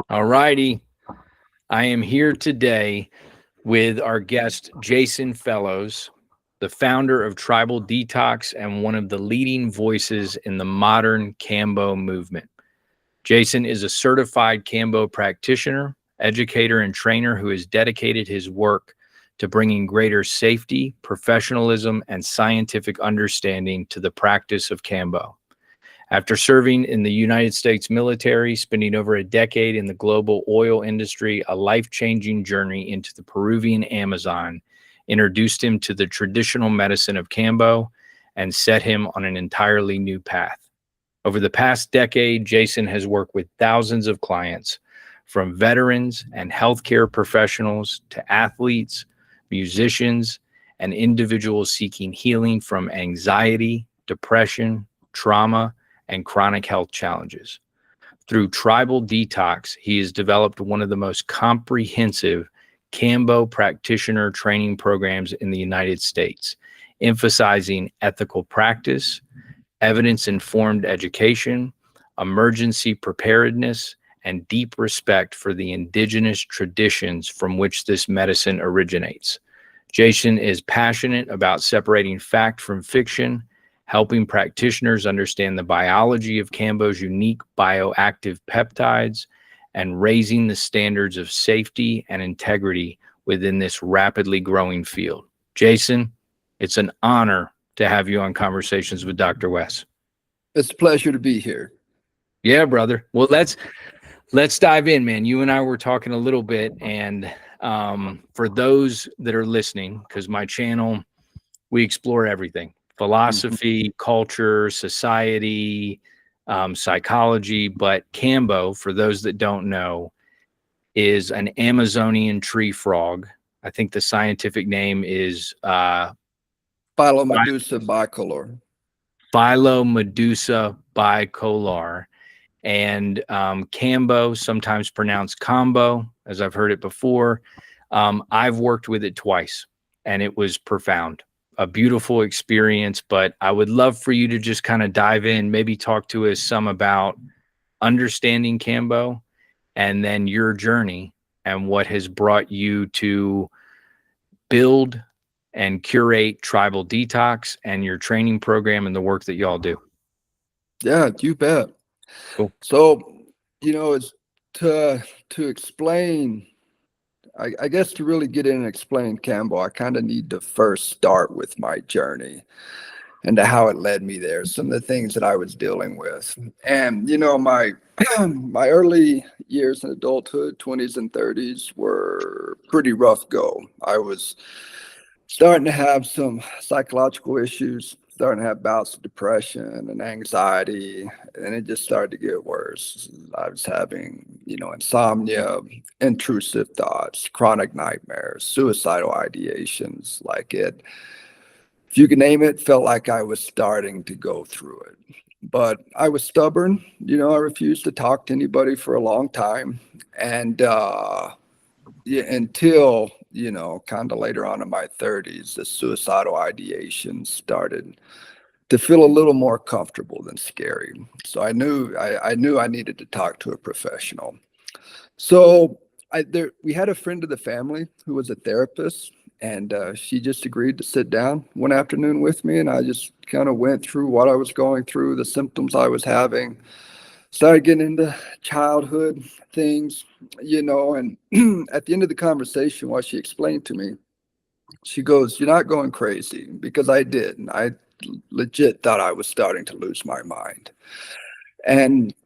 All righty. I am here today with our guest, Jason Fellows, the founder of Tribal Detox and one of the leading voices in the modern Kambo movement. Jason is a certified Kambo practitioner, educator, and trainer who has dedicated his work to bringing greater safety, professionalism, and scientific understanding to the practice of Kambo. After serving in the United States military, spending over a decade in the global oil industry, a life-changing journey into the Peruvian Amazon introduced him to the traditional medicine of Kambo and set him on an entirely new path. Over the past decade, Jason has worked with thousands of clients, from veterans and healthcare professionals to athletes, musicians, and individuals seeking healing from anxiety, depression, trauma, and chronic health challenges. Through Tribal Detox, he has developed one of the most comprehensive Kambo practitioner training programs in the United States, emphasizing ethical practice, evidence-informed education, emergency preparedness, and deep respect for the indigenous traditions from which this medicine originates. Jason is passionate about separating fact from fiction, helping practitioners understand the biology of Kambo's unique bioactive peptides, and raising the standards of safety and integrity within this rapidly growing field. Jason, it's an honor to have you on Conversations with Dr. Wes. It's a pleasure to be here. Yeah, brother. Well, let's dive in, man. You and I were talking a little bit, and for those that are listening, because my channel, we explore everything: philosophy, culture, society, psychology. But Kambo, for those that don't know, is an Amazonian tree frog. I think the scientific name is Phylomedusa bicolor. Phylomedusa bicolor. And Kambo, sometimes pronounced combo, as I've heard it before. I've worked with it twice, and it was profound. A beautiful experience, but I would love for you to just kind of dive in, maybe talk to us some about understanding Kambo and then your journey and what has brought you to build and curate Tribal Detox and your training program and the work that y'all do. Yeah, you bet. Cool. So, it's to explain, I guess to really get in and explain Kambo, I kind of need to first start with my journey and to how it led me there, some of the things that I was dealing with. And, my my early years in adulthood, 20s and 30s, were pretty rough go. I was starting to have some psychological issues, starting to have bouts of depression and anxiety, and it just started to get worse. I was having, insomnia, intrusive thoughts, chronic nightmares, suicidal ideations, if you can name it, felt like I was starting to go through it. But I was stubborn, I refused to talk to anybody for a long time. And until, kind of later on in my 30s, the suicidal ideation started to feel a little more comfortable than scary. So I knew I needed to talk to a professional. So we had a friend of the family who was a therapist, and she just agreed to sit down one afternoon with me, and I just kind of went through what I was going through, the symptoms I was having, started getting into childhood things, and at the end of the conversation, what she explained to me, she goes, "You're not going crazy," because I did. And I legit thought I was starting to lose my mind.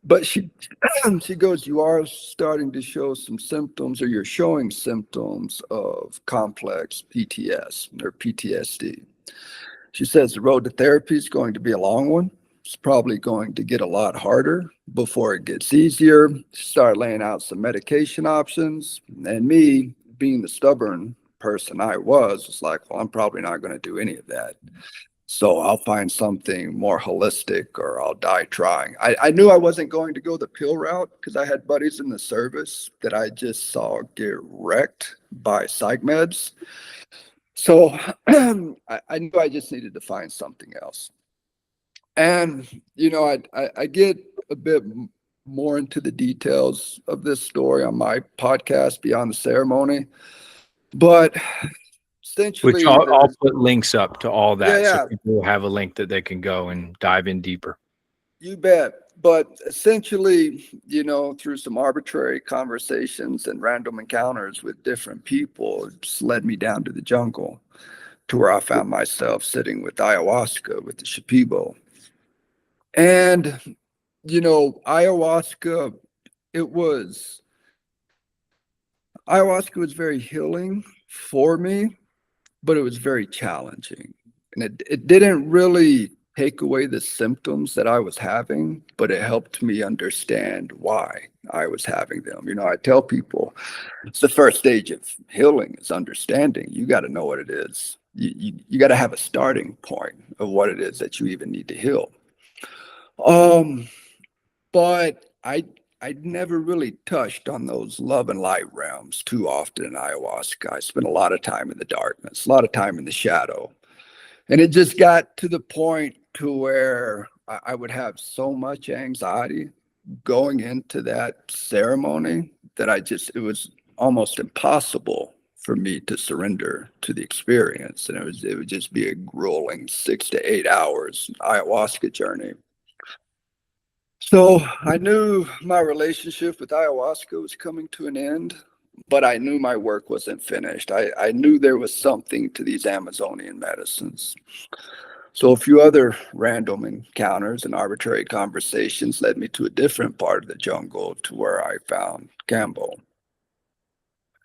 But she goes, "You are starting to show some symptoms, or you're showing symptoms of complex PTS or PTSD." She says the road to therapy is going to be a long one. It's probably going to get a lot harder before it gets easier. Start laying out some medication options. And me, being the stubborn person I was like, well, I'm probably not going to do any of that. So I'll find something more holistic, or I'll die trying. I knew I wasn't going to go the pill route because I had buddies in the service that I just saw get wrecked by psych meds. So I knew I just needed to find something else. And, I get a bit more into the details of this story on my podcast, Beyond the Ceremony. But Which essentially, I'll there's, put links up to all yeah, that, so yeah, people will have a link that they can go and dive in deeper. you bet. But essentially, through some arbitrary conversations and random encounters with different people, it just led me down to the jungle to where I found myself sitting with ayahuasca, with the Shipibo. And, it was, ayahuasca was very healing for me, but it was very challenging. And it didn't really take away the symptoms that I was having, but it helped me understand why I was having them. I tell people it's the first stage of healing is understanding. You got to know what it is. You got to have a starting point of what it is that you even need to heal. But I never really touched on those love and light realms too often in ayahuasca. I spent a lot of time in the darkness, a lot of time in the shadow. And it just got to the point to where I would have so much anxiety going into that ceremony that it was almost impossible for me to surrender to the experience. And it would just be a grueling 6 to 8 hours ayahuasca journey. So I knew my relationship with ayahuasca was coming to an end, but I knew my work wasn't finished. I knew there was something to these Amazonian medicines. So a few other random encounters and arbitrary conversations led me to a different part of the jungle to where I found Kambo.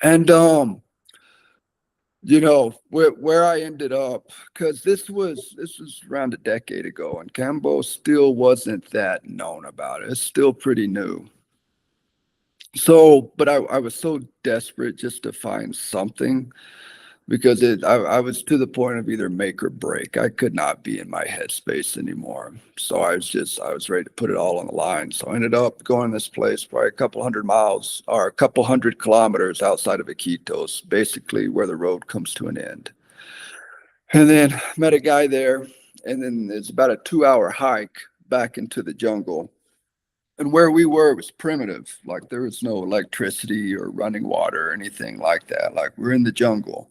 And where I ended up, because this was around a decade ago, and Kambo still wasn't that known about it. It's still pretty new. So, but I was so desperate just to find something because I was to the point of either make or break. I could not be in my headspace anymore. So I was ready to put it all on the line. So I ended up going to this place probably a couple hundred miles or a couple hundred kilometers outside of Iquitos, basically where the road comes to an end. And then met a guy there, and then it's about a 2-hour hike back into the jungle. And where we were was primitive. Like there was no electricity or running water or anything like that. Like we're in the jungle.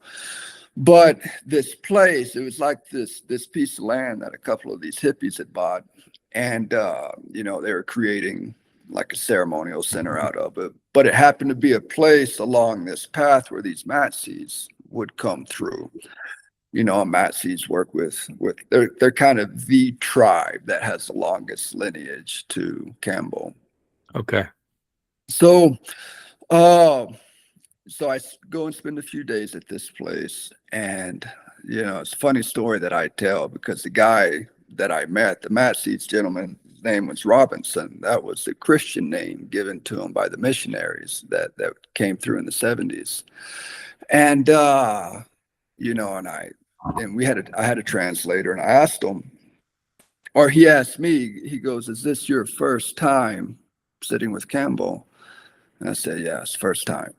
But this place, it was like this piece of land that a couple of these hippies had bought. And they were creating like a ceremonial center out of it. But it happened to be a place along this path where these Matsis would come through. Matsis work with they're kind of the tribe that has the longest lineage to Kambo. Okay. So, uh, so I go and spend a few days at this place, and it's a funny story that I tell because the guy that I met, the Matsis gentleman, his name was Robinson. That was the Christian name given to him by the missionaries that came through in the 70s, and I had a translator, and I asked him, or he asked me, he goes, "Is this your first time sitting with Kambo?" And I said, "Yeah, it's first time."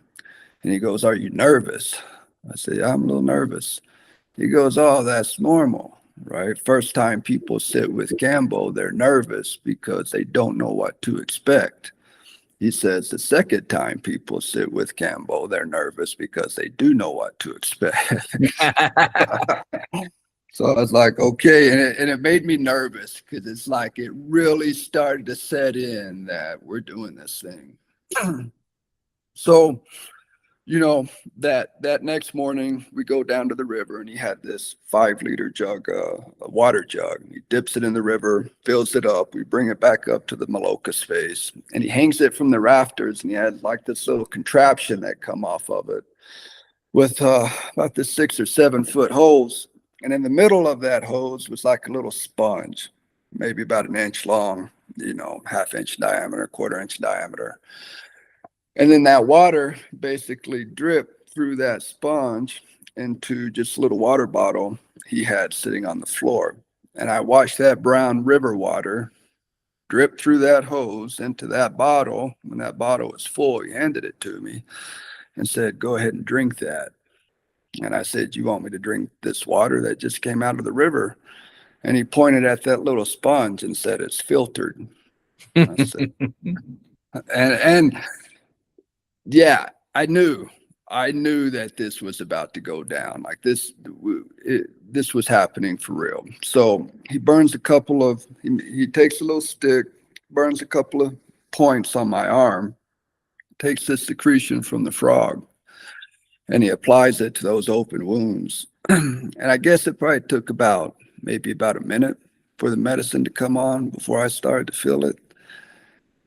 And he goes, "Are you nervous?" I said, "Yeah, I'm a little nervous." He goes, "Oh, that's normal, right? First time people sit with Kambo, they're nervous because they don't know what to expect." He says the second time people sit with Kambo, they're nervous because they do know what to expect. So I was like, okay. And it made me nervous because it's like it really started to set in that we're doing this thing. So, that next morning we go down to the river, and he had this 5-liter jug, a water jug. He dips it in the river, fills it up. We bring it back up to the Maloka space, and he hangs it from the rafters, and he had like this little contraption that come off of it with about this 6 or 7 foot hose. And in the middle of that hose was like a little sponge, maybe about an inch long, half-inch diameter, quarter-inch diameter. And then that water basically dripped through that sponge into just a little water bottle he had sitting on the floor. And I watched that brown river water drip through that hose into that bottle. When that bottle was full, he handed it to me and said, "Go ahead and drink that." And I said, "You want me to drink this water that just came out of the river?" And he pointed at that little sponge and said, "It's filtered." I said, and yeah, I knew that this was about to go down. Like this was happening for real. So he burns he takes a little stick, burns a couple of points on my arm, takes the secretion from the frog, and he applies it to those open wounds. And I guess it probably took maybe about a minute for the medicine to come on before I started to feel it.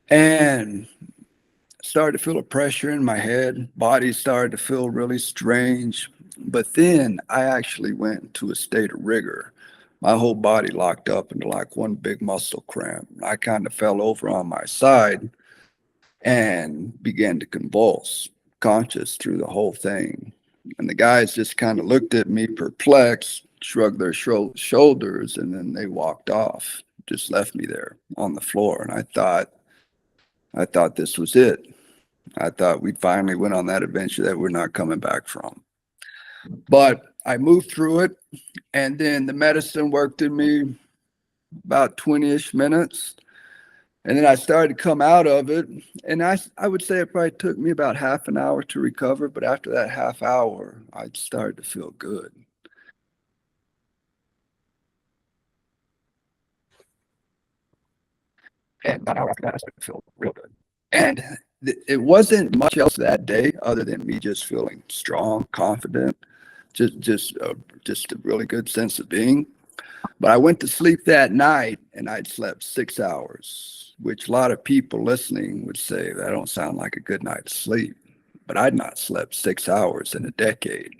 And started to feel a pressure in my head. Body started to feel really strange. But then I actually went into a state of rigor. My whole body locked up into like one big muscle cramp. I kind of fell over on my side and began to convulse, conscious through the whole thing. And the guys just kind of looked at me perplexed, shrugged their shoulders, and then they walked off, just left me there on the floor. And I thought this was it. I thought we finally went on that adventure that we're not coming back from. But I moved through it, and then the medicine worked in me about 20-ish minutes. And then I started to come out of it. And I would say it probably took me about half an hour to recover. But after that half hour, I started to feel good. And about an hour after that, I started to feel real good. And it wasn't much else that day other than me just feeling strong, confident, just a really good sense of being. But I went to sleep that night and I'd slept 6 hours, which a lot of people listening would say that don't sound like a good night's sleep. But I'd not slept 6 hours in a decade.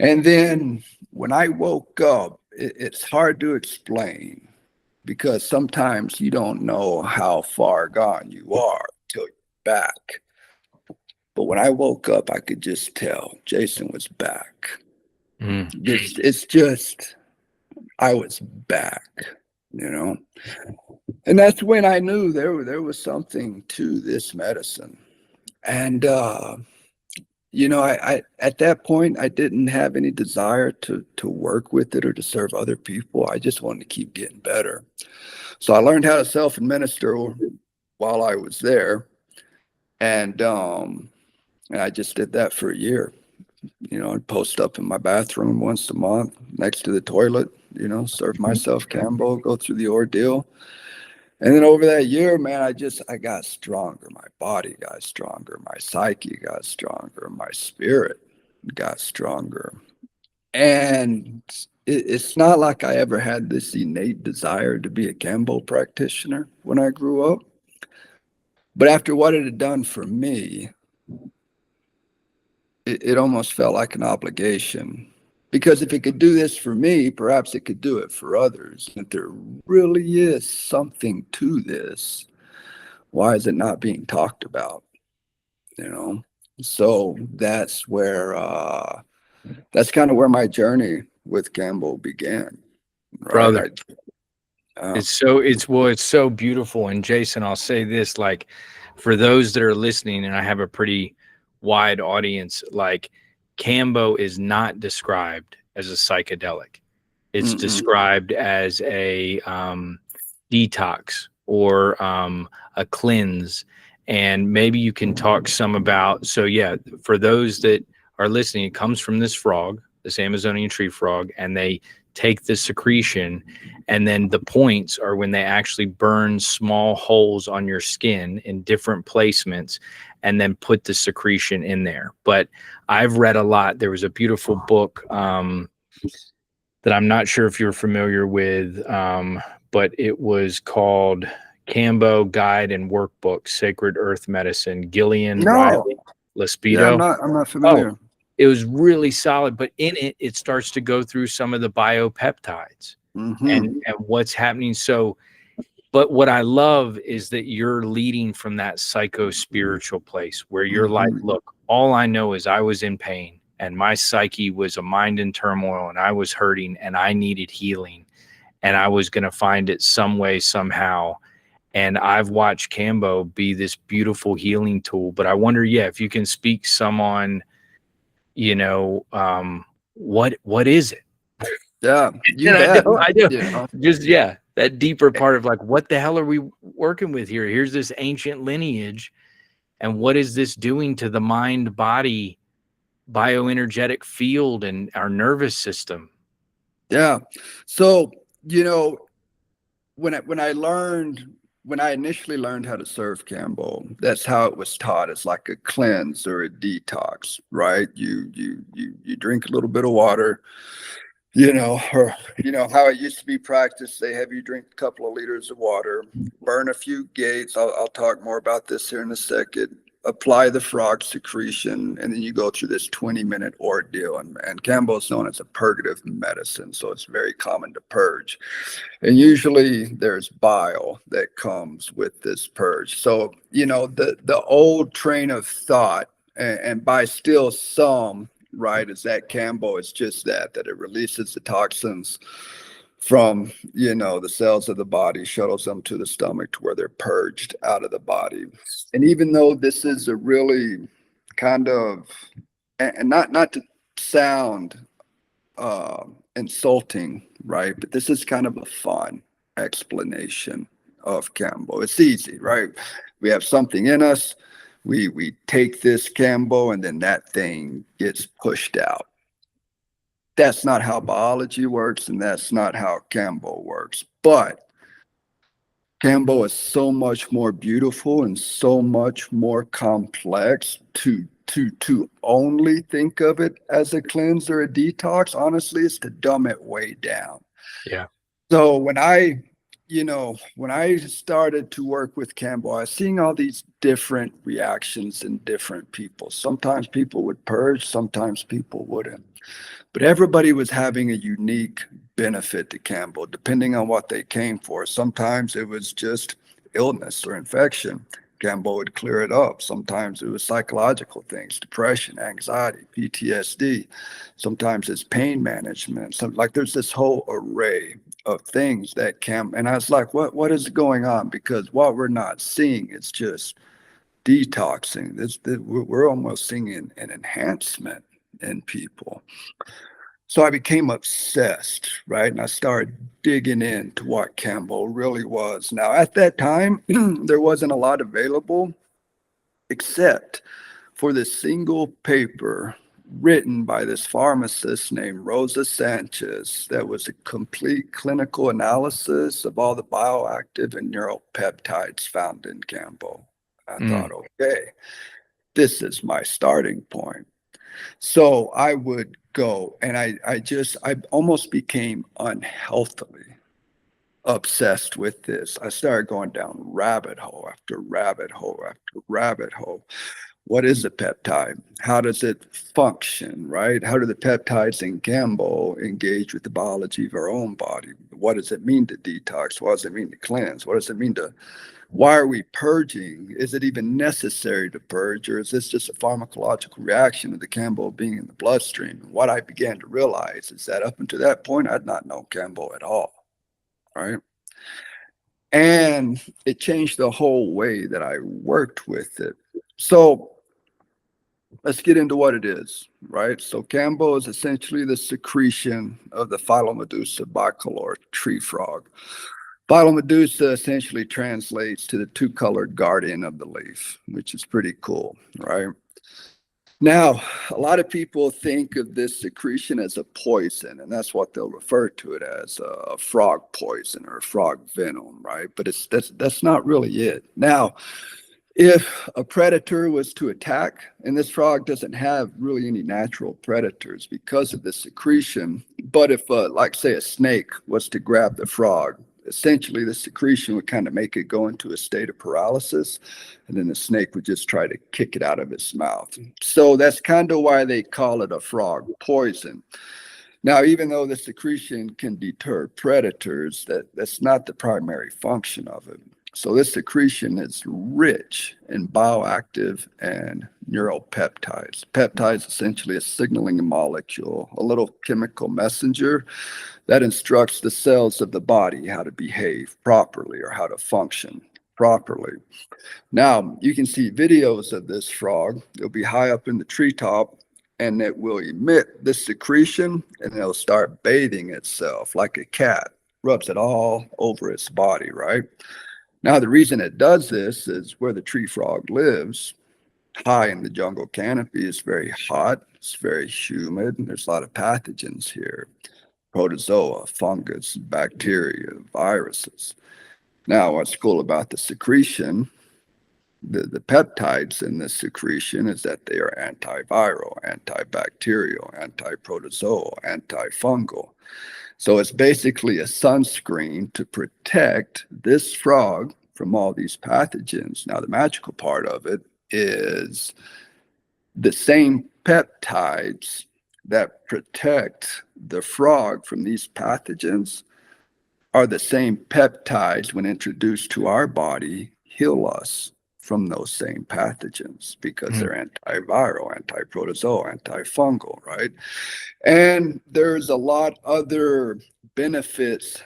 And then when I woke up, it's hard to explain, because sometimes you don't know how far gone you are till you're back. But when I woke up, I could just tell Jason was back. It's just, I was back, you know? And that's when I knew there was something to this medicine. And, you know, I at that point, I didn't have any desire to work with it or to serve other people. I just wanted to keep getting better. So I learned how to self-administer while I was there. And I just did that for a year. You know, I'd post up in my bathroom once a month next to the toilet, you know, serve myself Kambo, go through the ordeal. And then over that year, man, I got stronger. My body got stronger. My psyche got stronger. My spirit got stronger. And it's not like I ever had this innate desire to be a Kambo practitioner when I grew up. But after what it had done for me, it almost felt like an obligation. Because if it could do this for me, perhaps it could do it for others. If there really is something to this, why is it not being talked about? You know? So that's kind of where my journey with Kambo began. Right? Brother. It's so beautiful. And Jason, I'll say this, like, for those that are listening, and I have a pretty wide audience, like, Kambo is not described as a psychedelic. It's described as a detox or a cleanse. And maybe you can talk some about, so yeah, for those that are listening, it comes from this frog, this Amazonian tree frog, and they take the secretion, and then the points are when they actually burn small holes on your skin in different placements and then put the secretion in there. But I've read a lot. There was a beautiful book that I'm not sure if you're familiar with, but it was called Kambo Guide and Workbook, Sacred Earth Medicine, Gillian Riley Lespido. Yeah, I'm not familiar. Oh, it was really solid, but in it, it starts to go through some of the biopeptides and what's happening. So, but what I love is that you're leading from that psycho-spiritual place where you're like, look, all I know is I was in pain and my psyche was a mind in turmoil and I was hurting and I needed healing and I was going to find it some way, somehow. And I've watched Kambo be this beautiful healing tool. But I wonder, if you can speak some on, you know, what is it? Yeah, I do. Just that deeper part of like, what the hell are we working with here? Here's this ancient lineage, and what is this doing to the mind body bioenergetic field and our nervous system? Yeah. So, you know, when I initially learned how to serve Kambo, that's how it was taught. It's like a cleanse or a detox, right? You drink a little bit of water, or how it used to be practiced. They have you drink a couple of liters of water, burn a few gates. I'll talk more about this here in a second. Apply the frog secretion, and then you go through this 20-minute ordeal. And Kambo is known as a purgative medicine, so it's very common to purge. And usually there's bile that comes with this purge. So, the old train of thought, and by still some, right, is that Kambo is just that it releases the toxins from, the cells of the body, shuttles them to the stomach to where they're purged out of the body. And even though this is a really kind of, and not to sound insulting, right? But this is kind of a fun explanation of Kambo. It's easy, right? We have something in us. We take this Kambo, and then that thing gets pushed out. That's not how biology works, and that's not how Kambo works. But Kambo is so much more beautiful and so much more complex to only think of it as a cleanse or a detox. Honestly, it's to dumb it way down. Yeah. So when I started to work with Kambo, I was seeing all these different reactions in different people. Sometimes people would purge, sometimes people wouldn't. But everybody was having a unique benefit to Kambo, depending on what they came for. Sometimes it was just illness or infection. Kambo would clear it up. Sometimes it was psychological things, depression, anxiety, PTSD. Sometimes it's pain management. So like there's this whole array of things that and I was like, what is going on? Because what we're not seeing, it's just detoxing. We're almost seeing an enhancement in people. So I became obsessed, right? And I started digging into what Kambo really was. Now, at that time, there wasn't a lot available except for this single paper written by this pharmacist named Rosa Sanchez that was a complete clinical analysis of all the bioactive and neuropeptides found in Kambo. I thought, okay, this is my starting point. So I would go, and I almost became unhealthily obsessed with this. I started going down rabbit hole after rabbit hole after rabbit hole. What is a peptide? How does it function, right? How do the peptides in Kambo engage with the biology of our own body? What does it mean to detox? What does it mean to cleanse? What does it mean to why are we purging? Is it even necessary to purge, or is this just a pharmacological reaction of the Kambo being in the bloodstream? And what I began to realize is that up until that point, I'd not known Kambo at all, right? And it changed the whole way that I worked with it. So let's get into what it is, right? So Kambo is essentially the secretion of the Philomedusa bicolor tree frog. Philomedusa essentially translates to the two-colored guardian of the leaf, which is pretty cool, right? Now, a lot of people think of this secretion as a poison, and that's what they'll refer to it as, a frog poison or a frog venom, right? But that's not really it. Now, if a predator was to attack, and this frog doesn't have really any natural predators because of the secretion, but if, like say, a snake was to grab the frog, essentially the secretion would kind of make it go into a state of paralysis, and then the snake would just try to kick it out of its mouth. So that's kind of why they call it a frog poison. Now, even though the secretion can deter predators, that's not the primary function of it. So this secretion is rich in bioactive and neuropeptides. Peptides essentially a signaling molecule, a little chemical messenger that instructs the cells of the body how to behave properly or how to function properly. Now, you can see videos of this frog. It'll be high up in the treetop, and it will emit this secretion, and it'll start bathing itself like a cat rubs it all over its body, right? Now, the reason it does this is where the tree frog lives, high in the jungle canopy, is very hot, it's very humid, and there's a lot of pathogens here: protozoa, fungus, bacteria, viruses. Now, what's cool about the secretion, the peptides in the secretion, is that they are antiviral, antibacterial, antiprotozoal, antifungal. So it's basically a sunscreen to protect this frog from all these pathogens. Now, the magical part of it is the same peptides that protect the frog from these pathogens are the same peptides, when introduced to our body, heal us from those same pathogens, because they're antiviral, antiprotozoal, antifungal, right? And there's a lot other benefits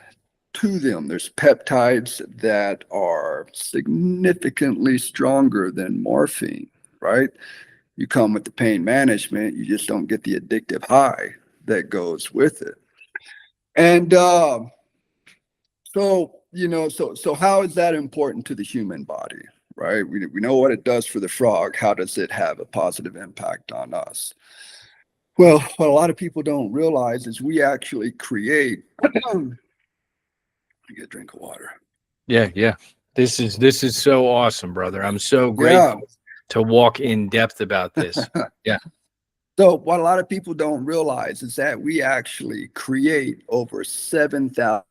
to them. There's peptides that are significantly stronger than morphine, right? You come with the pain management, you just don't get the addictive high that goes with it. And so how is that important to the human body, right? We know what it does for the frog. How does it have a positive impact on us? Well, what a lot of people don't realize is we actually create. You get a drink of water. Yeah. This is so awesome, brother. I'm so Yeah. grateful to walk in depth about this. Yeah. So what a lot of people don't realize is that we actually create over 7,000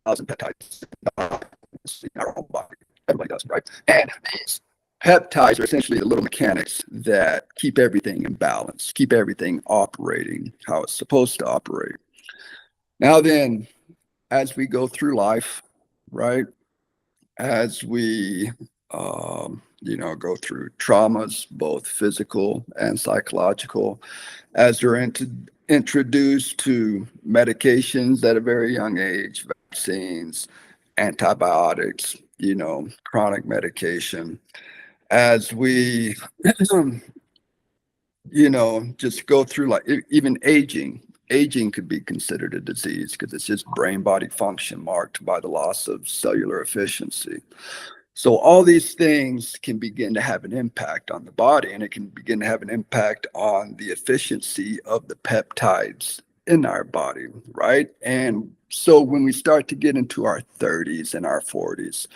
peptides in our own body. Everybody does, right? And these peptides are essentially the little mechanics that keep everything in balance, keep everything operating how it's supposed to operate. Now then, as we go through life, right, as we go through traumas, both physical and psychological, as we're introduced to medications at a very young age, vaccines, antibiotics, chronic medication, as we just go through, like, even aging could be considered a disease, because it's just brain body function marked by the loss of cellular efficiency. So all these things can begin to have an impact on the body, and it can begin to have an impact on the efficiency of the peptides in our body, right? And so when we start to get into our 30s and our 40s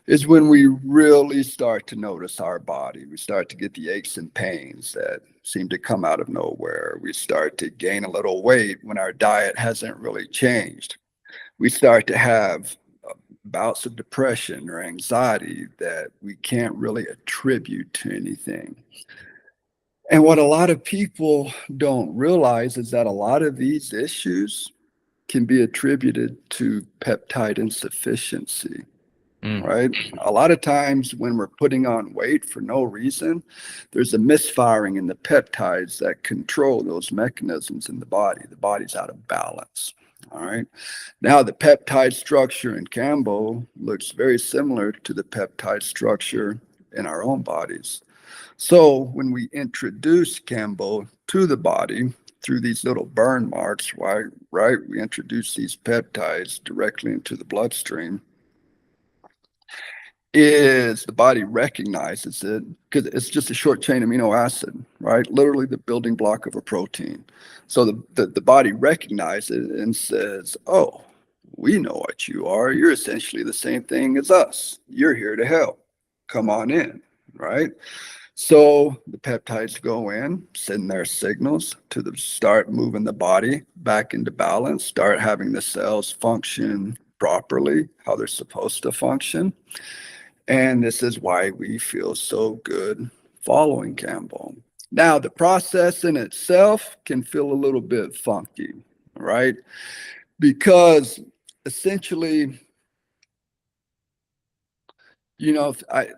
is when we really start to notice our body. We start to get the aches and pains that seem to come out of nowhere. We start to gain a little weight when our diet hasn't really changed. We start to have bouts of depression or anxiety that we can't really attribute to anything. And what a lot of people don't realize is that a lot of these issues can be attributed to peptide insufficiency, right? A lot of times when we're putting on weight for no reason, there's a misfiring in the peptides that control those mechanisms in the body. The body's out of balance. All right. Now, the peptide structure in Kambo looks very similar to the peptide structure in our own bodies. So when we introduce Kambo to the body through these little burn marks, right, we introduce these peptides directly into the bloodstream, is the body recognizes it because it's just a short chain amino acid, right? Literally the building block of a protein. So the body recognizes it and says, oh, we know what you are. You're essentially the same thing as us. You're here to help. Come on in, right? So the peptides go in, send their signals to start moving the body back into balance, start having the cells function properly, how they're supposed to function. And this is why we feel so good following Kambo. Now, the process in itself can feel a little bit funky, right? Because essentially, I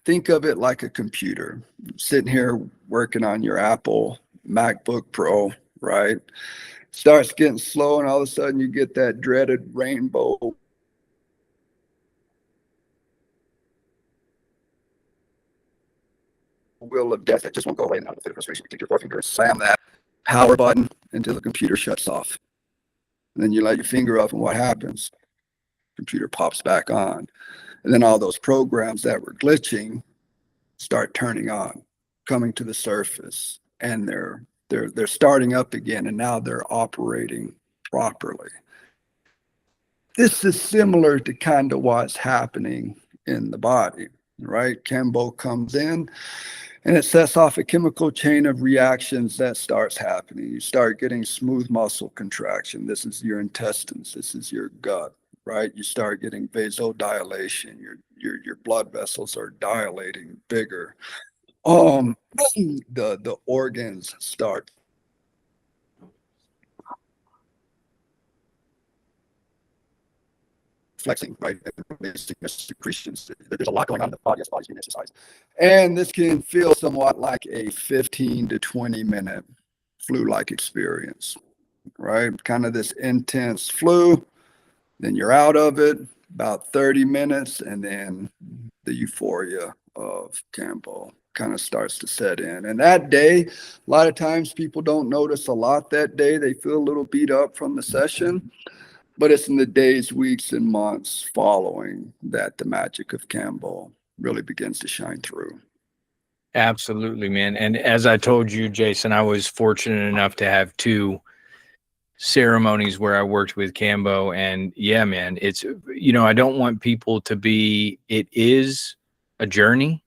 think of it like a computer. Sitting here working on your Apple MacBook Pro, right? Starts getting slow, and all of a sudden you get that dreaded rainbow wheel of death that just won't go away. And out of frustration, you take your forefinger and slam that power button until the computer shuts off. And then you let your finger up, and what happens? Computer pops back on. And then all those programs that were glitching start turning on, coming to the surface, and they're starting up again, and now they're operating properly. This is similar to kind of what's happening in the body, right? Kambo comes in and it sets off a chemical chain of reactions that starts happening. You start getting smooth muscle contraction. This is your intestines. This is your gut, right? You start getting vasodilation. Your blood vessels are dilating bigger. The organs start flexing, right? Secretions. There's a lot going on in the body as body's being exercised. And this can feel somewhat like a 15 to 20 minute flu-like experience, right? Kind of this intense flu, then you're out of it about 30 minutes, and then the euphoria of Kambo kind of starts to set in. And that day, a lot of times people don't notice a lot that day. They feel a little beat up from the session. But it's in the days, weeks, and months following that the magic of Kambo really begins to shine through. Absolutely, man. And as I told you, Jason, I was fortunate enough to have 2 ceremonies where I worked with Kambo. And yeah, man, it's, I don't want people to be, it is a journey,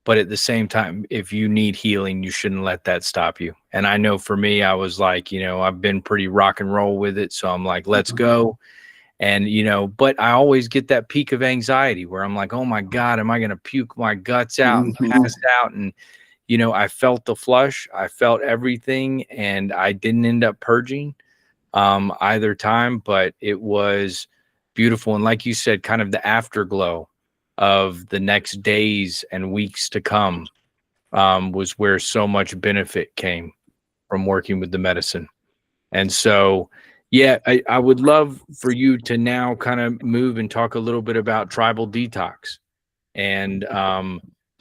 but at the same time, if you need healing, you shouldn't let that stop you. And I know for me, I was like, I've been pretty rock and roll with it. So I'm like, let's go. And, but I always get that peak of anxiety where I'm like, oh my God, am I going to puke my guts out and pass out? And, I felt the flush, I felt everything, and I didn't end up purging either time, but it was beautiful. And like you said, kind of the afterglow of the next days and weeks to come was where so much benefit came from working with the medicine. And so, yeah, I would love for you to now kind of move and talk a little bit about Tribal Detox and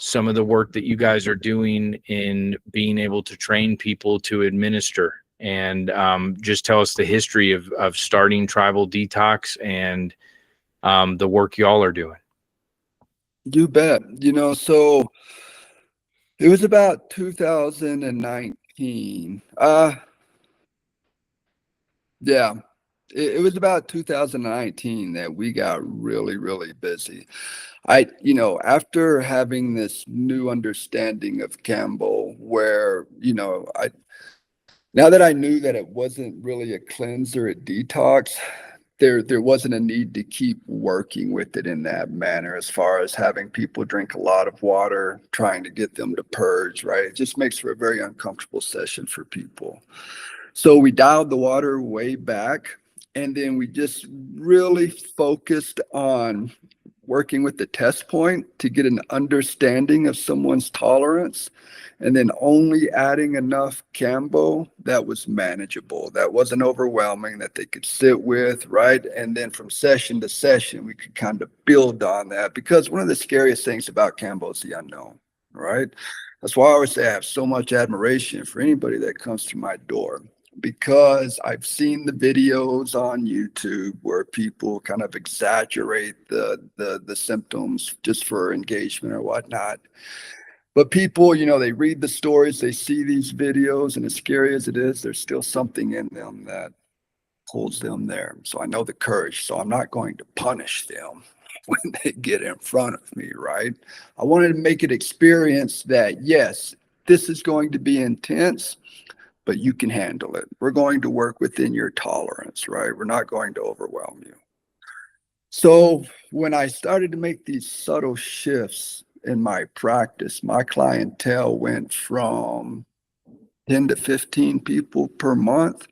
some of the work that you guys are doing in being able to train people to administer, and just tell us the history of starting Tribal Detox and the work y'all are doing. You bet. So it was about 2019. Yeah, it was about 2019 that we got really, really busy. After having this new understanding of Kambo, where, now that I knew that it wasn't really a cleanse or a detox, there wasn't a need to keep working with it in that manner, as far as having people drink a lot of water, trying to get them to purge, right? It just makes for a very uncomfortable session for people. So we dialed the water way back, and then we just really focused on working with the test point to get an understanding of someone's tolerance, and then only adding enough Kambo that was manageable, that wasn't overwhelming, that they could sit with, right? And then from session to session, we could kind of build on that, because one of the scariest things about Kambo is the unknown, right? That's why I always say I have so much admiration for anybody that comes through my door, because I've seen the videos on YouTube where people kind of exaggerate the symptoms just for engagement or whatnot. But people, they read the stories, they see these videos, and as scary as it is, there's still something in them that holds them there. So I know the courage, so I'm not going to punish them when they get in front of me, right? I wanted to make it experience that, yes, this is going to be intense, but you can handle it. We're going to work within your tolerance, right? We're not going to overwhelm you. So when I started to make these subtle shifts in my practice, my clientele went from 10 to 15 people per month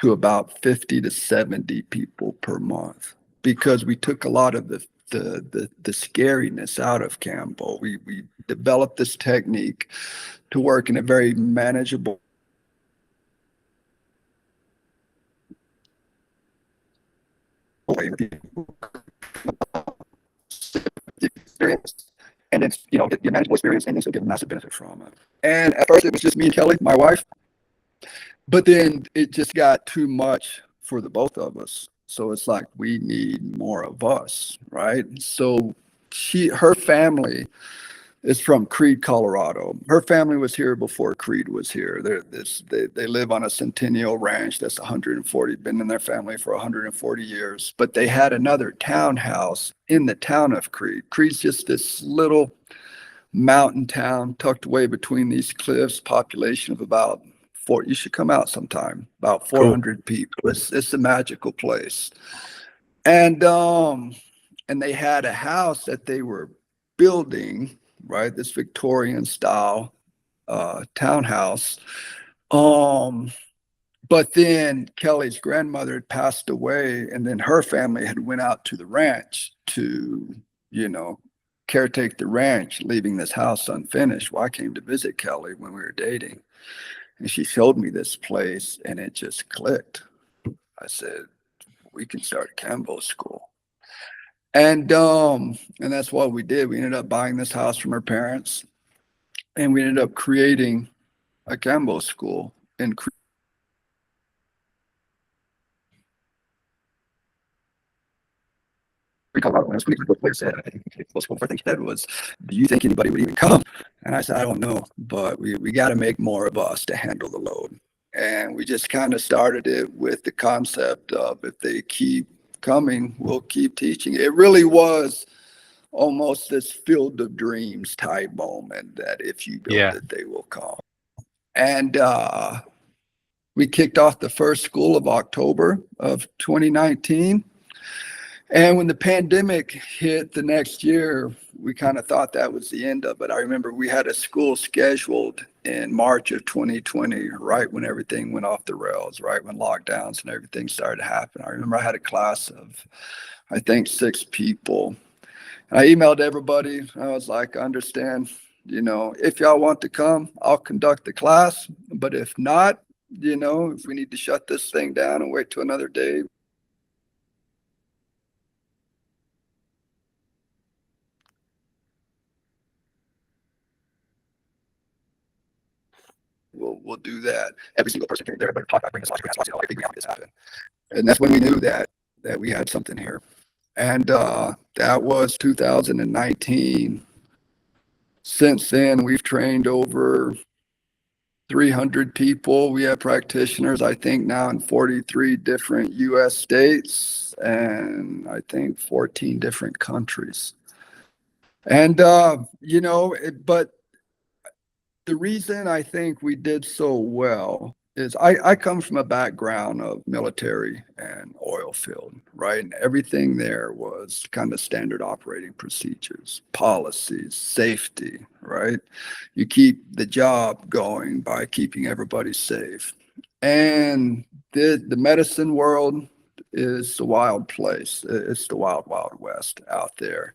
to about 50 to 70 people per month, because we took a lot of the scariness out of Kambo. We developed this technique to work in a very manageable way with the experience, and it's get the manageable experience, and then still get a massive benefit from it. And at first it was just me and Kelly, my wife, But then it just got too much for the both of us. So it's like we need more of us, right? So her family is from Creede, Colorado. Her family was here before Creede was here. They live on a Centennial Ranch that's 140, been in their family for 140 years. But they had another townhouse in the town of Creede. Creede's just this little mountain town tucked away between these cliffs, population of about four. You should come out sometime. About Cool. 400 people. It's a magical place. And they had a house that they were building, right? This Victorian style townhouse. But then Kelly's grandmother had passed away, and then her family had went out to the ranch to, caretake the ranch, leaving this house unfinished. Well, I came to visit Kelly when we were dating, and she showed me this place, and it just clicked. I said, we can start a Kambo school. And that's what we did. We ended up buying this house from her parents, and we ended up creating a Kambo school in Colorado. When I was speaking to the place, said, I think the first thing he said was, "Do you think anybody would even come?" And I said, "I don't know, but we got to make more of us to handle the load." And we just kind of started it with the concept of, if they keep coming, we'll keep teaching. It really was almost this field of dreams type moment, that if you build it, they will come. And we kicked off the first school of October of 2019. And when the pandemic hit the next year, we kind of thought that was the end of it. I remember we had a school scheduled in March of 2020, right when everything went off the rails, right when lockdowns and everything started to happen. I remember I had a class of, I think, 6 people. And I emailed everybody. I was like, I understand, if y'all want to come, I'll conduct the class. But if not, if we need to shut this thing down and wait till another day, we'll do that. Every single person came there, everybody talked about bringing this this happen. And that's when we knew that we had something here. And that was 2019. Since then, we've trained over 300 people. We have practitioners, I think, now in 43 different US states, and I think 14 different countries. And, but the reason I think we did so well is I come from a background of military and oil field, right? And everything there was kind of standard operating procedures, policies, safety, right? You keep the job going by keeping everybody safe. And the medicine world is a wild place. It's the wild, wild west out there.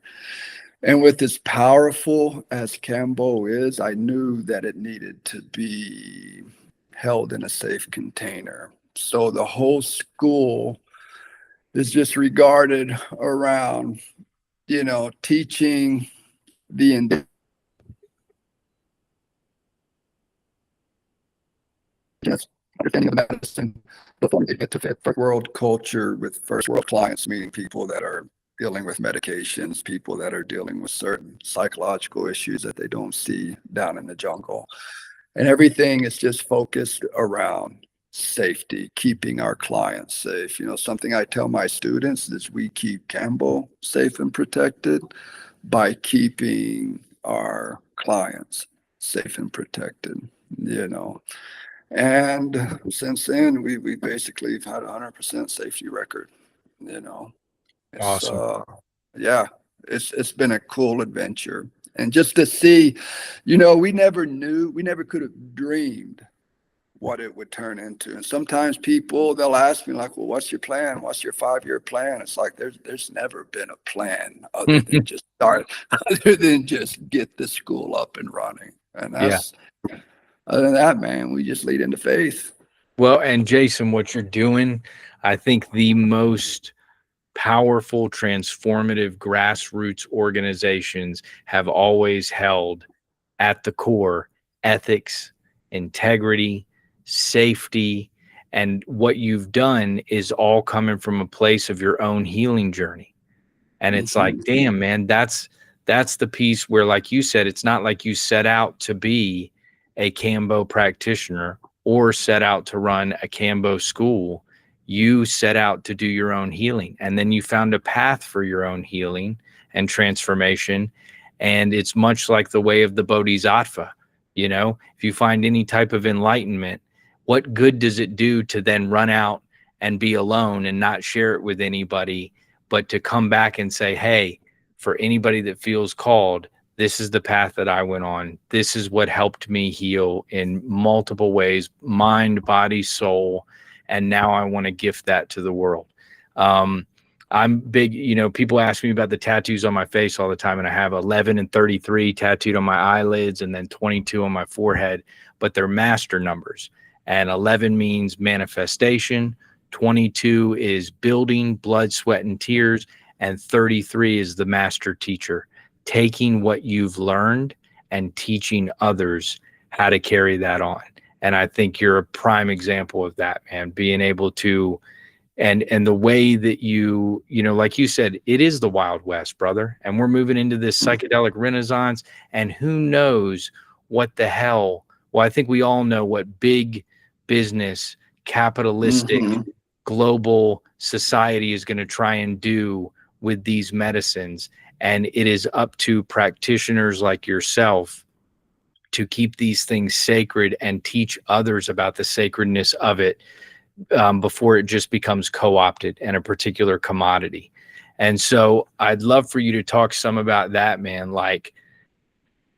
And with as powerful as Kambo is, I knew that it needed to be held in a safe container. So the whole school is just regarded around, teaching the indigenous understanding of medicine before they get to first world culture with first world clients, meaning people that are dealing with medications, people that are dealing with certain psychological issues that they don't see down in the jungle. And everything is just focused around safety, keeping our clients safe. Something I tell my students is we keep Kambo safe and protected by keeping our clients safe and protected, And since then, we basically have had a 100% safety record, It's, Awesome. Yeah, it's been a cool adventure. And just to see, we never could have dreamed what it would turn into. And sometimes people, they'll ask me like, well, what's your plan? What's your 5-year plan? It's like, there's never been a plan other than just get the school up and running. And that's, other than that, man, we just lead into faith. Well, and Jason, what you're doing, I think the most powerful, transformative grassroots organizations have always held at the core ethics, integrity, safety, and what you've done is all coming from a place of your own healing journey. And it's like, damn, man, that's the piece where, like you said, it's not like you set out to be a Kambo practitioner or set out to run a Kambo school. You set out to do your own healing, and then you found a path for your own healing and transformation. And it's much like the way of the Bodhisattva. You know, if you find any type of enlightenment, what good does it do to then run out and be alone and not share it with anybody, but to come back and say, hey, for anybody that feels called, this is the path that I went on. This is what helped me heal in multiple ways, mind, body, soul. And now I want to gift that to the world. I'm big, you know, people ask me about the tattoos on my face all the time, and I have 11 and 33 tattooed on my eyelids and then 22 on my forehead, but they're master numbers. And 11 means manifestation, 22 is building, blood, sweat, and tears, and 33 is the master teacher, taking what you've learned and teaching others how to carry that on. And I think you're a prime example of that, man, being able to, and the way that you know, like you said, it is the Wild West, brother. And we're moving into this psychedelic renaissance, and who knows what the hell, well, I think we all know what big business, capitalistic, global society is going to try and do with these medicines. And it is up to practitioners like yourself to keep these things sacred and teach others about the sacredness of it, before it just becomes co-opted and a particular commodity. And so I'd love for you to talk some about that, man. Like,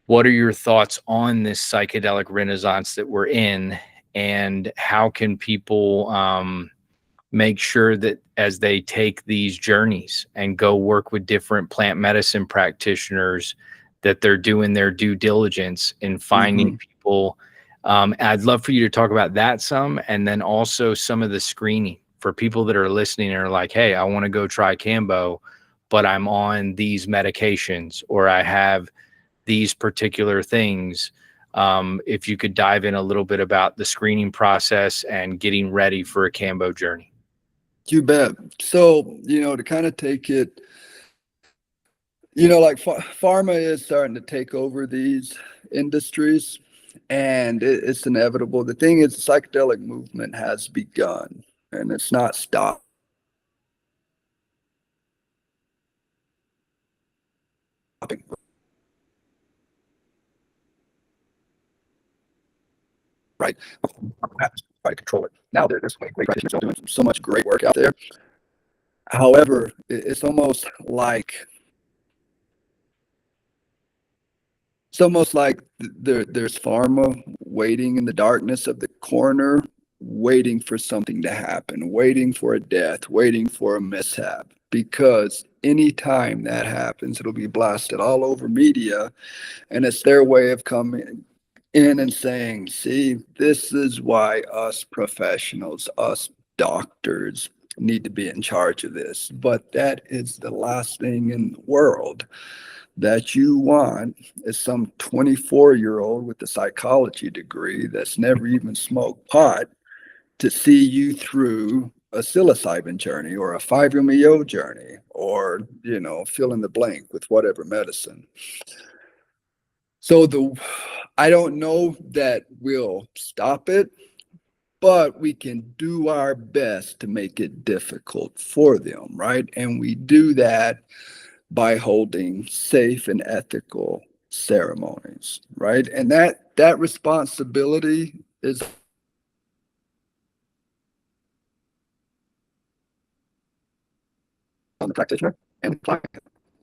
what are your thoughts on this psychedelic renaissance that we're in, and how can people make sure that as they take these journeys and go work with different plant medicine practitioners, that they're doing their due diligence in finding people? I'd love for you to talk about that some, and then also some of the screening for people that are listening and are like, hey, I want to go try Kambo, but I'm on these medications, or I have these particular things. If you could dive in a little bit about the screening process and getting ready for a Kambo journey. You bet. So, you know, to kind of take it, you know, like pharma is starting to take over these industries, and it's inevitable. The thing is, the psychedelic movement has begun, and it's not stopping. Right? Try to control it. Now there's great practitioners doing so much great work out there. However, it's almost like there's pharma waiting in the darkness of the corner, waiting for something to happen, waiting for a death, waiting for a mishap. Because anytime that happens, it'll be blasted all over media, and it's their way of coming in and saying, see, this is why us professionals, us doctors, need to be in charge of this. But that is the last thing in the world that you want, is some 24-year-old with a psychology degree that's never even smoked pot to see you through a psilocybin journey or a 5-MeO journey, or, you know, fill in the blank with whatever medicine. So I don't know that we'll stop it, but we can do our best to make it difficult for them, right? And we do that by holding safe and ethical ceremonies, right? And that responsibility is on the practitioner and the client,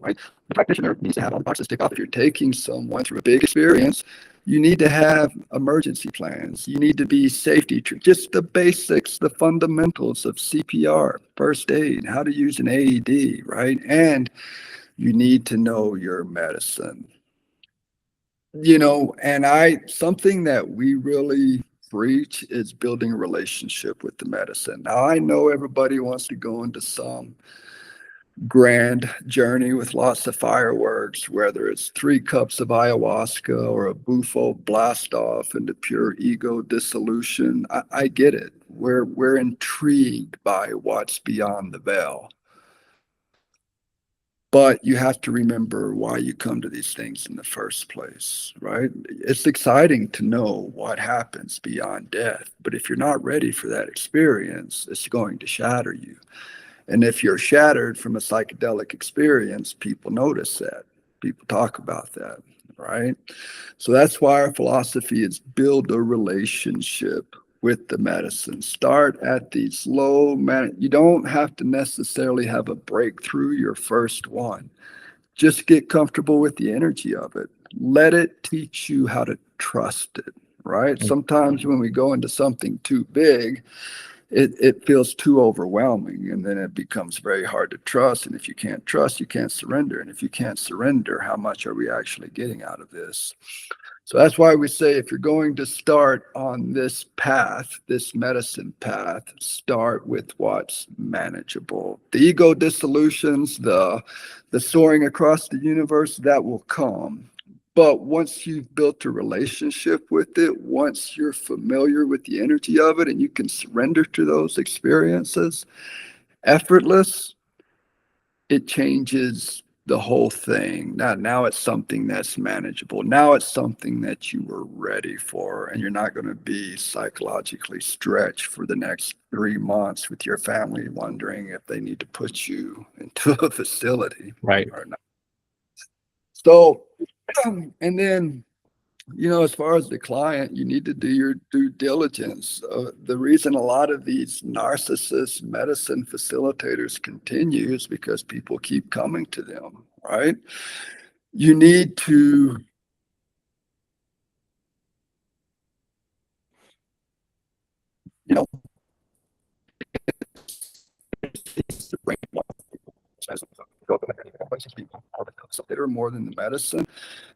right? The practitioner needs to have all the boxes ticked off. If you're taking someone through a big experience, you need to have emergency plans. You need to be safety, just the basics, the fundamentals of CPR, first aid, how to use an AED, right? And you need to know your medicine. You know, and something that we really preach is building a relationship with the medicine. Now, I know everybody wants to go into some grand journey with lots of fireworks, whether it's 3 cups of ayahuasca or a bufo blast off into pure ego dissolution. I get it. We're intrigued by what's beyond the veil. But you have to remember why you come to these things in the first place, right? It's exciting to know what happens beyond death, but if you're not ready for that experience, it's going to shatter you. And if you're shattered from a psychedelic experience, people notice that. People talk about that, right? So that's why our philosophy is build a relationship with the medicine. Start at these low you don't have to necessarily have a breakthrough your first one. Just get comfortable with the energy of it. Let it teach you how to trust it, right? Sometimes when we go into something too big, it feels too overwhelming, and then it becomes very hard to trust. And if you can't trust, you can't surrender. And if you can't surrender, how much are we actually getting out of this? So that's why we say if you're going to start on this path, this medicine path, start with what's manageable. The ego dissolutions, the soaring across the universe, that will come. But once you've built a relationship with it, once you're familiar with the energy of it and you can surrender to those experiences, effortless, it changes the whole thing. Now it's something that's manageable. Now it's something that you were ready for, and you're not going to be psychologically stretched for the next 3 months with your family wondering if they need to put you into a facility Right. or not. So, and then, as far as the client, you need to do your due diligence. The reason a lot of these narcissist medicine facilitators continue is because people keep coming to them, right? You need to facilitator more than the medicine.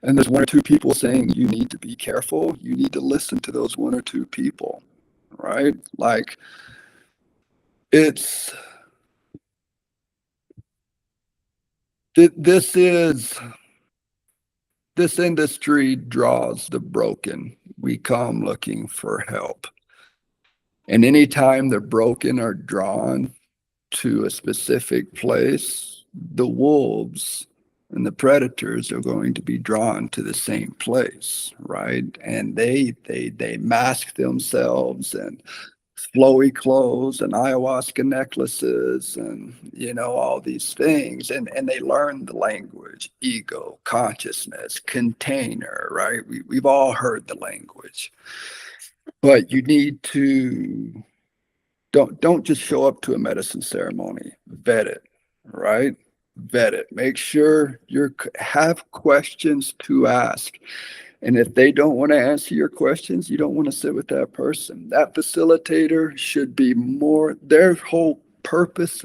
And there's 1 or 2 people saying you need to be careful. You need to listen to those 1 or 2 people, right? Like this industry draws the broken. We come looking for help. And anytime the broken are drawn to a specific place, the wolves and the predators are going to be drawn to the same place, right? And they mask themselves and flowy clothes and ayahuasca necklaces and all these things, and they learn the language: ego, consciousness, container, right? We've all heard the language, but you need to don't just show up to a medicine ceremony. Vet it, right? Vet it. Make sure you have questions to ask. And if they don't want to answer your questions, you don't want to sit with that person. That facilitator should be more, their whole purpose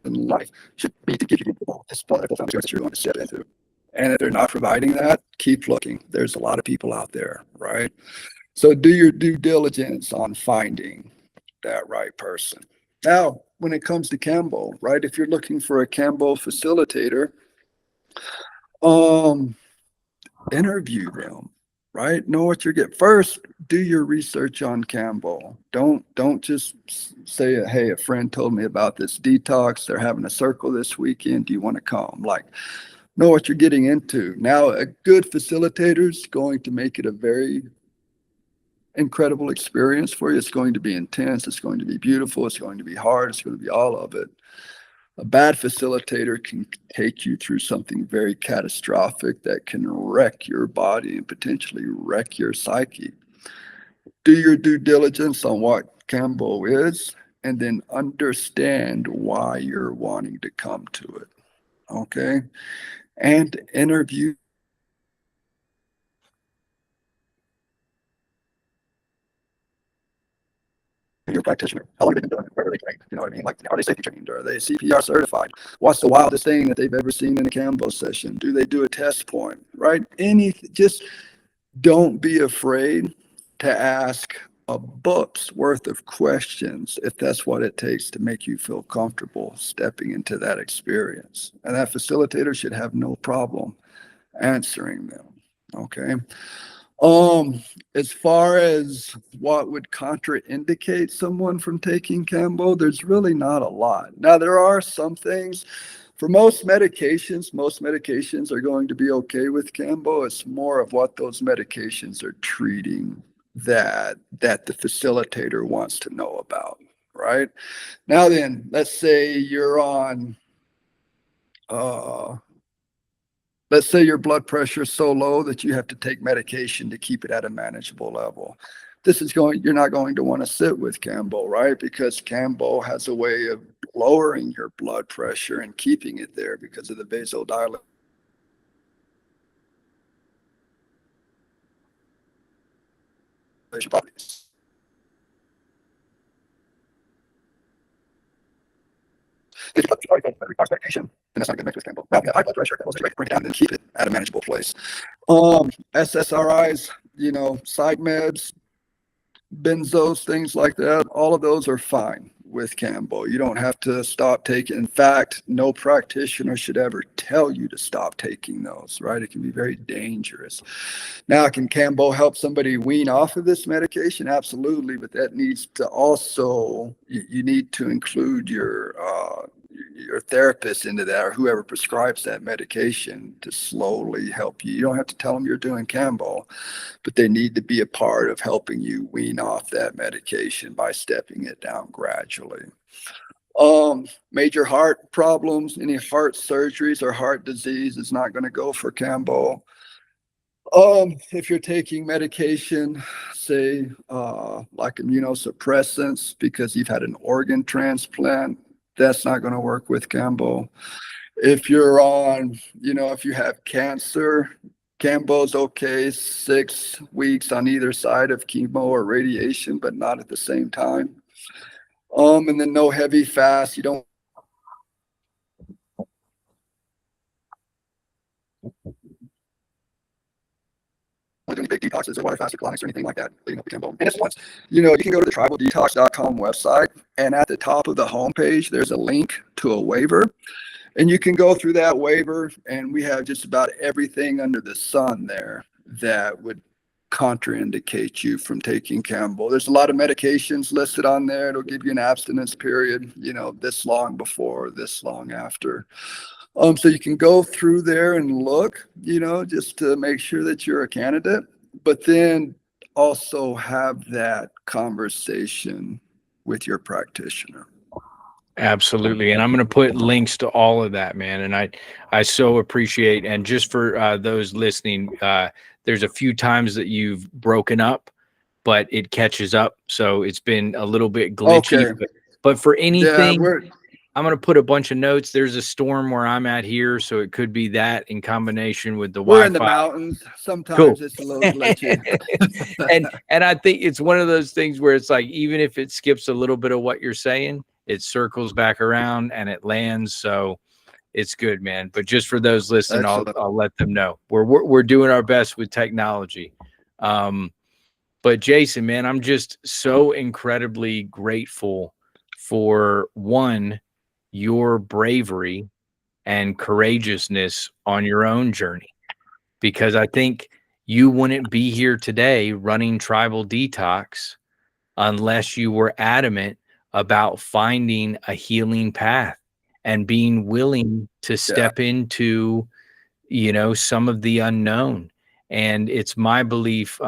in life should be to give you this wonderful foundation that you're going to step into. And if they're not providing that, keep looking. There's a lot of people out there, right? So do your due diligence on finding that right person. Now, when it comes to Kambo, right? If you're looking for a Kambo facilitator, interview them, right? Know what you're getting. First, do your research on Kambo. Don't just say, hey, a friend told me about this detox. They're having a circle this weekend. Do you want to come? Like, know what you're getting into. Now, a good facilitator is going to make it a very incredible experience for you. It's going to be intense. It's going to be beautiful. It's going to be hard. It's going to be all of it. A bad facilitator can take you through something very catastrophic that can wreck your body and potentially wreck your psyche. Do your due diligence on what Kambo is, and then understand why you're wanting to come to it. Okay? And interview your practitioner. How long have they been doing it? Where are they trained? You know what I mean? Like, are they safety trained? Are they CPR certified? What's the wildest thing that they've ever seen in a Kambo session? Do they do a test point? Right? Just don't be afraid to ask a book's worth of questions if that's what it takes to make you feel comfortable stepping into that experience. And that facilitator should have no problem answering them. Okay. As far as what would contraindicate someone from taking Kambo, there's really not a lot. Now, there are some things. For most medications are going to be okay with Kambo. It's more of what those medications are treating that the facilitator wants to know about, right? Now then, let's say you're on let's say your blood pressure is so low that you have to take medication to keep it at a manageable level. You're not going to want to sit with Kambo, right? Because Kambo has a way of lowering your blood pressure and keeping it there because of the vasodilatation. Properties. Expectation, and that's not going to make this Kambo. Now, high blood pressure, bring it down and keep it at a manageable place. SSRIs, psych meds, benzos, things like that, all of those are fine with Kambo. You don't have to stop taking. In fact, no practitioner should ever tell you to stop taking those, right? It can be very dangerous. Now, can Kambo help somebody wean off of this medication? Absolutely, but that needs to also, you need to include your therapist into that, or whoever prescribes that medication, to slowly help you. You don't have to tell them you're doing Kambo, but they need to be a part of helping you wean off that medication by stepping it down gradually. Major heart problems, any heart surgeries or heart disease is not going to go for Kambo. If you're taking medication, say like immunosuppressants because you've had an organ transplant, that's not going to work with Kambo. If you're on, if you have cancer, Kambo's okay, 6 weeks on either side of chemo or radiation, but not at the same time. And then no heavy fast. You don't do any big detoxes or water fast or colonics or anything like that. And it's once, you can go to the tribaldetox.com website, and at the top of the homepage, there's a link to a waiver. And you can go through that waiver, and we have just about everything under the sun there that would contraindicate you from taking Kambo. There's a lot of medications listed on there. It'll give you an abstinence period, this long before, this long after. So you can go through there and look, just to make sure that you're a candidate, but then also have that conversation with your practitioner. Absolutely. And I'm going to put links to all of that, man. And I so appreciate, and just for those listening, there's a few times that you've broken up, but it catches up. So it's been a little bit glitchy, Okay. but for anything, Yeah, I'm going to put a bunch of notes. There's a storm where I'm at here, so it could be that in combination with the we're Wi-Fi. in the mountains. Sometimes Cool. It's a little glitchy. and I think it's one of those things where it's like, even if it skips a little bit of what you're saying, it circles back around and it lands. So it's good, man. But just for those listening, I'll let them know we're doing our best with technology. But Jason, man, I'm just so incredibly grateful for your bravery and courageousness on your own journey, because I think you wouldn't be here today running Tribal Detox unless you were adamant about finding a healing path and being willing to step into, some of the unknown. And it's my belief.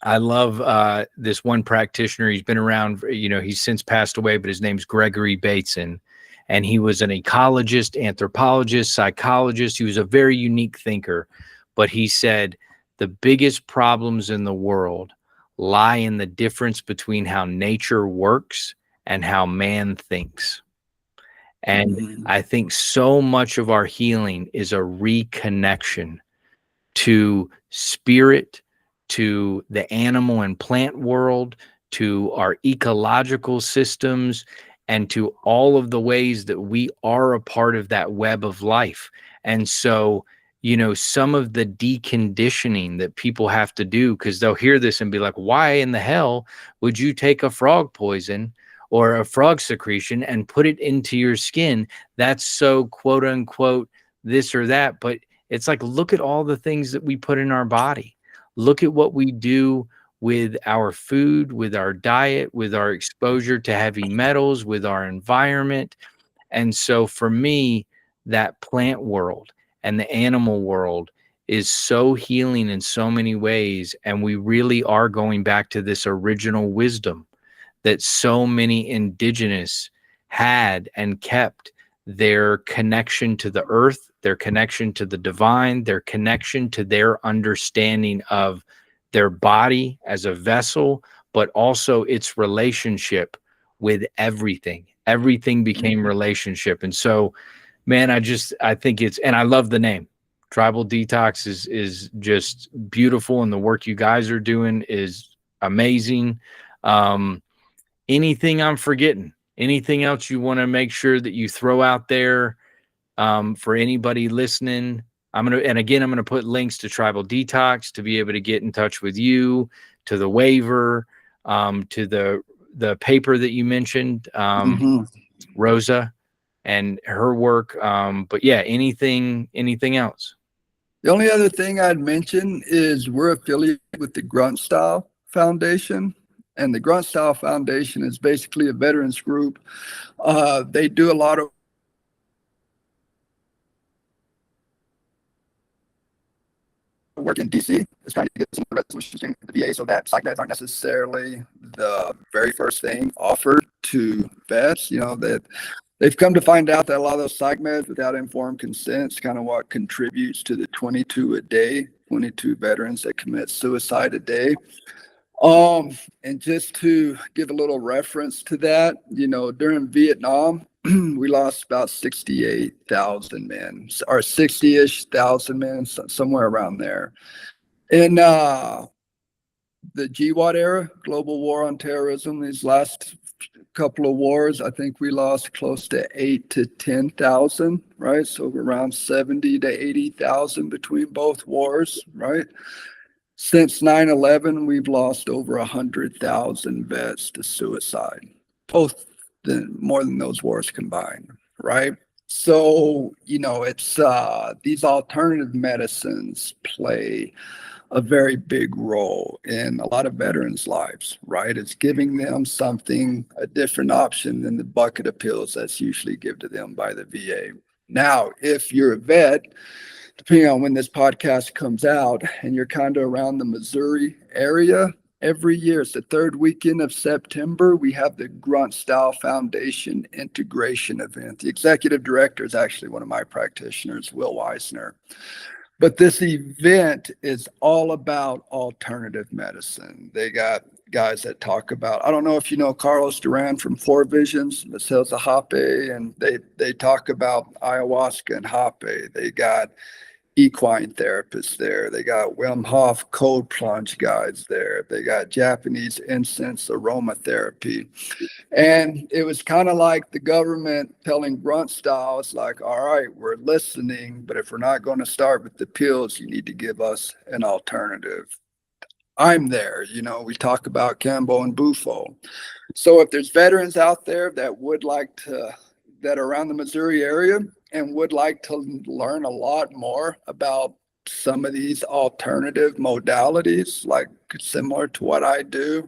I love this one practitioner. He's been around, he's since passed away, but his name's Gregory Bateson. And he was an ecologist, anthropologist, psychologist. He was a very unique thinker. But he said the biggest problems in the world lie in the difference between how nature works and how man thinks. And I think so much of our healing is a reconnection to spirit, to the animal and plant world, to our ecological systems, and to all of the ways that we are a part of that web of life. And so you know, some of the deconditioning that people have to do, because they'll hear this and be like, why in the hell would you take a frog poison or a frog secretion and put it into your skin? That's so quote unquote this or that. But it's like, look at all the things that we put in our body. Look at what we do with our food, with our diet, with our exposure to heavy metals, with our environment. And so for me, that plant world and the animal world is so healing in so many ways. And we really are going back to this original wisdom that so many indigenous had and kept, their connection to the earth, their connection to the divine, their connection to their understanding of their body as a vessel, but also its relationship with everything. Everything became relationship. And so, man, I think it's, and I love the name. Tribal Detox is just beautiful, and the work you guys are doing is amazing. Anything I'm forgetting? Anything else you want to make sure that you throw out there for anybody listening? I'm gonna put links to Tribal Detox to be able to get in touch with you, to the waiver, to the paper that you mentioned, Rosa and her work. But yeah, anything else? The only other thing I'd mention is we're affiliated with the Grunt Style Foundation. And the Grunt Style Foundation is basically a veterans group. They do a lot of work in DC. Is trying to get some resolutions in the VA so that psychedelics aren't necessarily the very first thing offered to vets. You know, that they've come to find out that a lot of those psych meds without informed consent is kind of what contributes to the 22 a day, 22 veterans that commit suicide a day. And just to give a little reference to that, you know, during Vietnam, we lost about 68,000 men, or 60-ish thousand men, somewhere around there. In the GWAT era, Global War on Terrorism, these last couple of wars, I think we lost close to 8 to 10,000, right? So around 70 to 80,000 between both wars, right? Since 9/11, we've lost over 100,000 vets to suicide, both more than those wars combined, right? So, you know, it's these alternative medicines play a very big role in a lot of veterans' lives, right? It's giving them something, a different option than the bucket of pills that's usually given to them by the VA. Now, if you're a vet, depending on when this podcast comes out, and you're kind of around the Missouri area, every year, it's the third weekend of September, we have the Grunt Style Foundation integration event. The executive director is actually one of my practitioners, Will Weisner. But this event is all about alternative medicine. They got guys that talk about, I don't know if you know Carlos Duran from Four Visions that sells the hape, and they talk about ayahuasca and hape. They got equine therapists there. They got Wim Hof cold plunge guides there. They got Japanese incense aromatherapy. And it was kind of like the government telling Grunt Style, it's like, all right, we're listening, but if we're not going to start with the pills, you need to give us an alternative. I'm there. You know, we talk about Kambo and Bufo. So if there's veterans out there that would like to, that are around the Missouri area and would like to learn a lot more about some of these alternative modalities, like similar to what I do,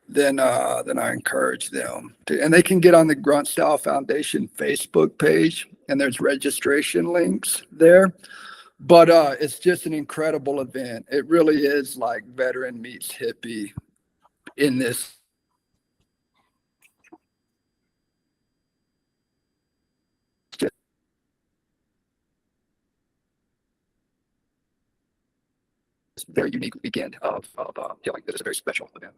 then I encourage them to, and they can get on the Grunt Style Foundation Facebook page, and there's registration links there. But it's just an incredible event. It really is like veteran meets hippie in this very unique weekend of healing. That is a very special event.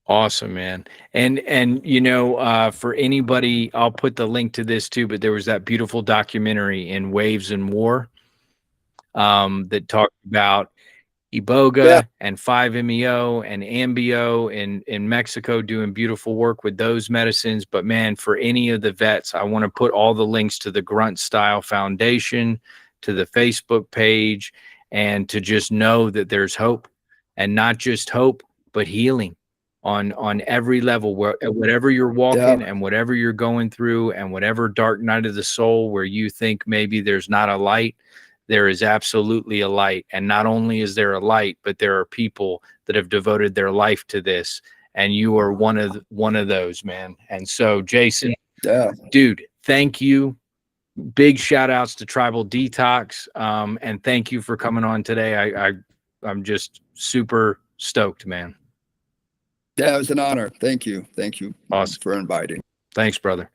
Awesome, man. And you know, for anybody, I'll put the link to this too, but there was that beautiful documentary in Waves and War that talked about Iboga and 5-MeO and Ambio in Mexico, doing beautiful work with those medicines. But man, for any of the vets, I want to put all the links to the Grunt Style Foundation, to the Facebook page, and to just know that there's hope, and not just hope, but healing on every level, where whatever you're walking and whatever you're going through, and whatever dark night of the soul where you think maybe there's not a light, there is absolutely a light. And not only is there a light, but there are people that have devoted their life to this, and you are one of those, man. And so, Jason, dude, thank you. Big shout outs to Tribal Detox, and thank you for coming on today. I'm just super stoked, man. Yeah, it was an honor. Thank you. Thank you. Awesome. For inviting. Thanks, brother.